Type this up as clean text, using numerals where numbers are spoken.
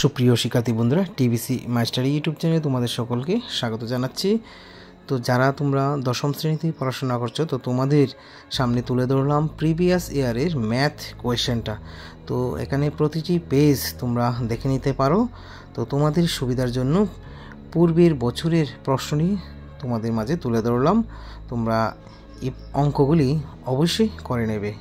সুপ্রিয় শিক্ষার্থী বন্ধুরা, টিবিসি মাস্টারি ইউটিউব চ্যানেলে তোমাদের সকলকে স্বাগত জানাচ্ছি। তো যারা তোমরা দশম শ্রেণীতে পড়াশোনা করছো, তো তোমাদের সামনে তুলে ধরলাম প্রিভিয়াস ইয়ারের ম্যাথ কোয়েশ্চেনটা। তো এখানে প্রতিটি পেজ তোমরা দেখে নিতে পারো। তো তোমাদের সুবিধার জন্য পূর্বের বছরের প্রশ্নই তোমাদের মাঝে তুলে ধরলাম। তোমরা এই অঙ্কগুলি অবশ্যই করে নেবে।